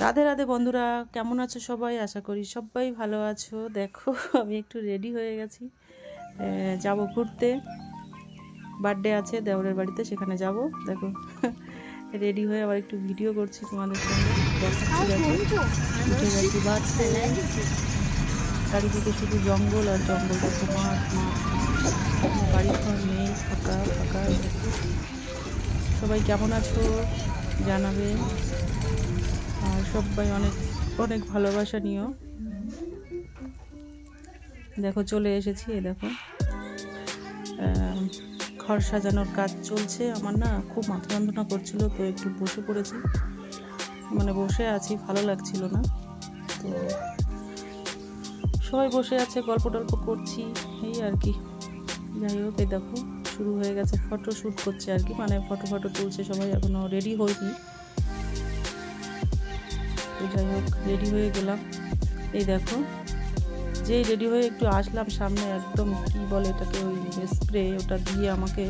রাধে রাধে বন্ধুরা, কেমন আছো সবাই? আশা করি সবাই ভালো আছো। দেখো আমি একটু রেডি হয়ে গেছি, যাব ঘুরতে। বার্থডে আছে দেওরের বাড়িতে, সেখানে যাব। দেখো রেডি হয়ে আবার একটু ভিডিও করছি তোমাদের সঙ্গে দেখাচ্ছি। দেখো উঠে গেছি বাসে, চারিদিকে শুধু জঙ্গল আর জঙ্গল। দেখো মাঠ মাঠ মাঠ, বাড়ি ঘর নেই, ফাঁকা ফাঁকা। সবাই কেমন আছো জানাবে, আর সবাই অনেক অনেক ভালোবাসা নিও। দেখো চলে এসেছি, এই দেখো ঘর সাজানোর কাজ চলছে। আমার না খুব মাথা যন্ত্রণা করছিল, তো একটু বসে পড়েছি, মানে বসে আছি, ভালো লাগছিল না। তো সবাই বসে আছে, গল্প টল্প করছি, এই আর কি। যাই হোক, এই দেখো শুরু হয়ে গেছে, ফটো শ্যুট করছে আর কি, মানে ফটো তুলছে সবাই, এখনও রেডি হয়নি। তো যাই হোক রেডি হয়ে গেলাম। এই দেখো যেই রেডি হয়ে একটু আসলাম সামনে, একদম কি বলে এটাকে, ওই স্প্রে, ওটা দিয়ে আমাকে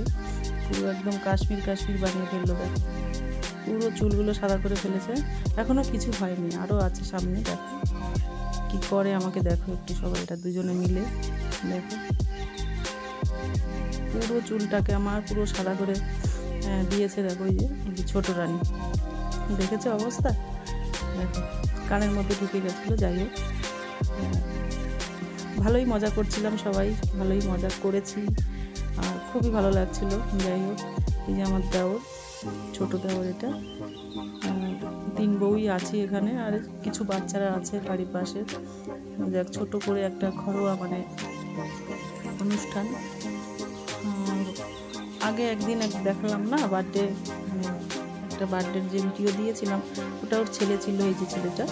পুরো একদম কাশ্মীর কাশ্মীর বানিয়ে ফেললো। দেখো পুরো চুলগুলো সাদা করে ফেলেছে, এখনও কিছু হয়নি, আরও আছে সামনে। দেখো কি করে আমাকে, দেখো একটু সবাই, এটা দুজনে মিলে দেখো পুরো চুলটাকে আমার পুরো সাদা করে দিয়েছে। দেখো এই যে ছোট রানী, দেখেছো অবস্থা? দেখো কানের মধ্যে ঢুকে গেছিলো। যাই হোক ভালোই মজা করছিলাম, সবাই ভালোই মজা করেছি, আর খুবই ভালো লাগছিল। যাই হোক এই যে আমার দেওর, ছোট দেওর এটা, 3 বউই আছে এখানে, আর কিছু বাচ্চারা আছে বাড়ির পাশে। দেখ ছোট করে একটা ঘরোয়া মানে অনুষ্ঠান। আগে একদিন দেখালাম না বার্থডে, মানে একটা বার্থডের যে ভিডিও দিয়েছিলাম, ওটা ওর ছেলে ছিল, এই যে ছেলেটা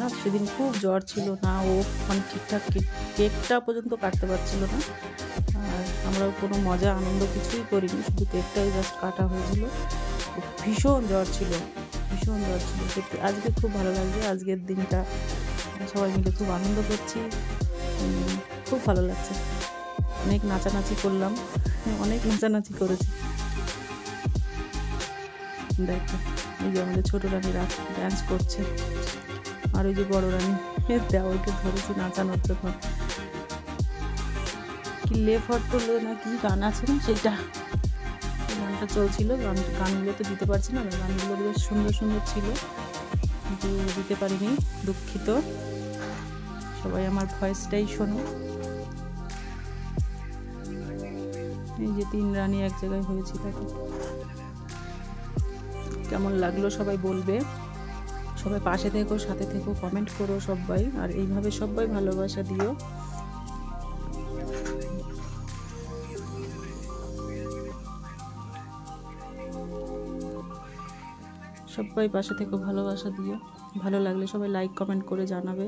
না, সেদিন খুব জ্বর ছিল না, ও মানে ঠিকঠাক কেকটা পর্যন্ত কাটতে পারছিল না। আর আমরাও কোনো মজা আনন্দ কিছুই করিনি, শুধু কেকটাই জাস্ট কাটা হয়েছিল। ভীষণ জ্বর ছিল, ভীষণ জ্বর ছিল সত্যি। আজকে খুব ভালো লাগছে, আজকের দিনটা সবাই মিলে খুব আনন্দ করছি, খুব ভালো লাগছে। অনেক নাচানাচি করলাম, অনেক নাচানাচি করেছি। দেখো এই যে আমাদের ছোটো রানী ডান্স করছে, আর ওই যে বড় রানী দেওয়ালকে ধরেছি নাচানোর জন্য। কি লেফট না কি গান আছে না, সেটা গানটা চলছিল। গানগুলো তো দিতে পারছি না, গানগুলো বেশ সুন্দর সুন্দর ছিল, কিন্তু দিতে পারিনি, দুঃখিত। সবাই আমার ভয়েসটাই শোনো। এই যে 3 রানী এক জায়গায় হয়েছি, দেখো কেমন লাগলো সবাই বলবে। সবাই পাশে থেকো, সাথে থেকো, কমেন্ট করো সবাই, আর এইভাবে সবাই ভালোবাসা দিও। সবাই পাশে থেকো, ভালোবাসা দিও। ভালো লাগলে সবাই লাইক কমেন্ট করে জানাবে,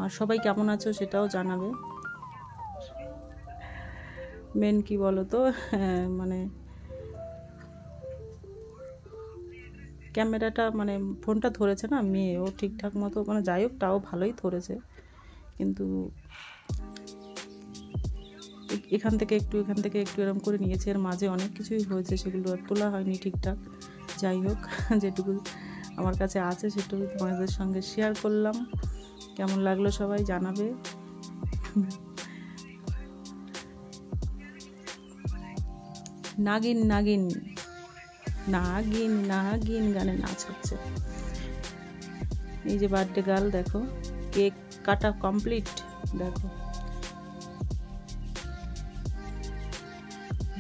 আর সবাই কেমন আছো সেটাও জানাবে। মেন কি বলো তো, মানে ক্যামেরাটা, মানে ফোনটা ধরেছে না মেয়ে, ও ঠিকঠাক মতো, মানে যাই হোক তাও ভালোই ধরেছে, কিন্তু এখান থেকে একটু এরকম করে নিয়েছে। এর মাঝে অনেক কিছুই হয়েছে, সেগুলো আর তোলা হয়নি ঠিকঠাক। যাই হোক যেটুকু আমার কাছে আছে সেটুকু তোমাদের সঙ্গে শেয়ার করলাম। কেমন লাগলো সবাই জানাবে। নাগিন নাগিন নাগিন নাগিন গানে নাচ হচ্ছে। এই যে বার্থডে গার্ল, দেখো কেক কাটা কমপ্লিট। দেখো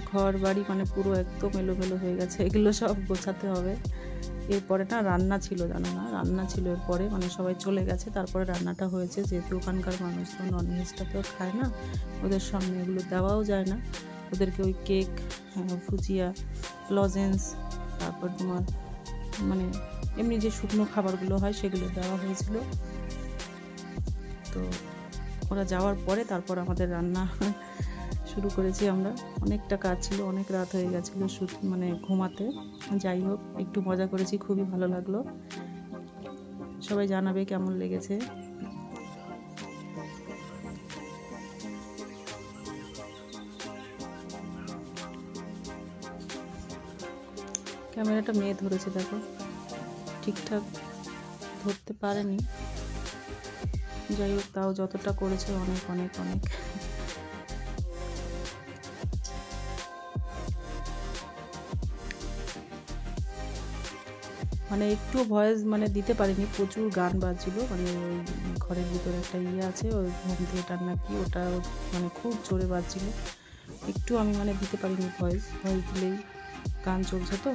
ঘর বাড়ি মানে পুরো একদম এলোমেলো হয়ে গেছে, এগুলো সব গোছাতে হবে। এরপরে না রান্না ছিল, জানো না, রান্না ছিল এরপরে, মানে সবাই চলে গেছে, তারপরে রান্নাটা হয়েছে। যেহেতু ওখানকার মানুষ তো ননভেজটা তো খায় না, ওদের সামনে এগুলো দেওয়াও যায় না। ওদেরকে ওই কেক, ভুজিয়া, লজেন্স, তারপর তোমার মানে এমনি যে শুকনো খাবারগুলো হয় সেগুলো দেওয়া হয়েছিল। তো ওরা যাওয়ার পরে তারপর আমাদের রান্না শুরু করেছি আমরা। অনেকটা কাজ ছিল, অনেক রাত হয়ে গেছিলো মানে ঘুমাতে। যাই হোক একটু মজা করেছি, খুবই ভালো লাগলো। সবাই জানাবে কেমন লেগেছে। ক্যামেরাটা মেয়ে ধরেছে, দেখো ঠিকঠাক ধরতে পারেনি, যাই হোক তাও যতটা করেছে অনেক অনেক অনেক। মানে একটু ভয়েস মানে দিতে পারিনি, প্রচুর গান বাজছিল। মানে ওই ঘরের ভিতরে একটা আছে, ওই হোম থিয়েটার নাকি, ওটা মানে খুব জোরে বাজছিল। একটু আমি মানে দিতে পারিনি ভয়েস দিলেই গান চলছে তো।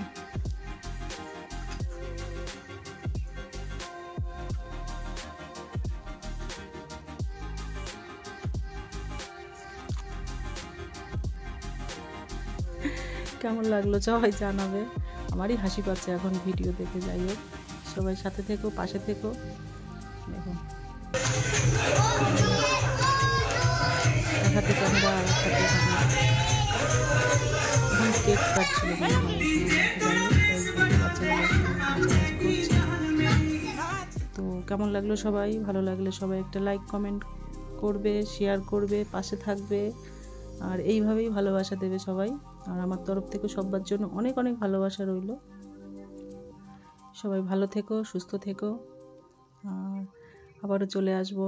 কেমন লাগলো সবাই জানাবে। আমারই হাসি পাচ্ছে এখন ভিডিও দেখে। যাই হোক, সবাই সাথে থেকো, পাশে থেকো। দেখুন দেখাতে ক্যামেরা আর একটা এখন কেক কাটছিল মনে হয়। তো কেমন লাগলো সবাই? ভালো লাগলে সবাই একটা লাইক কমেন্ট করবে, শেয়ার করবে, পাশে থাকবে, আর এইভাবেই ভালোবাসা দেবে সবাই। আর আমার তরফ থেকে সবার জন্য অনেক অনেক ভালোবাসা রইল। সবাই ভালো থেকো, সুস্থ থেকো। আর আবারও চলে আসবো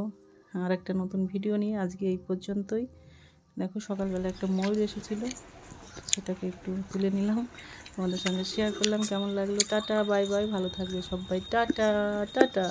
আর একটা নতুন ভিডিও নিয়ে। আজকে এই পর্যন্তই। দেখো সকালবেলা একটা ময়ূর এসেছিল, সেটাকে একটু তুলে নিলাম, তোমাদের সঙ্গে শেয়ার করলাম। কেমন লাগলো? টাটা, বাই বাই, ভালো থাকবে সবাই। Tata tata.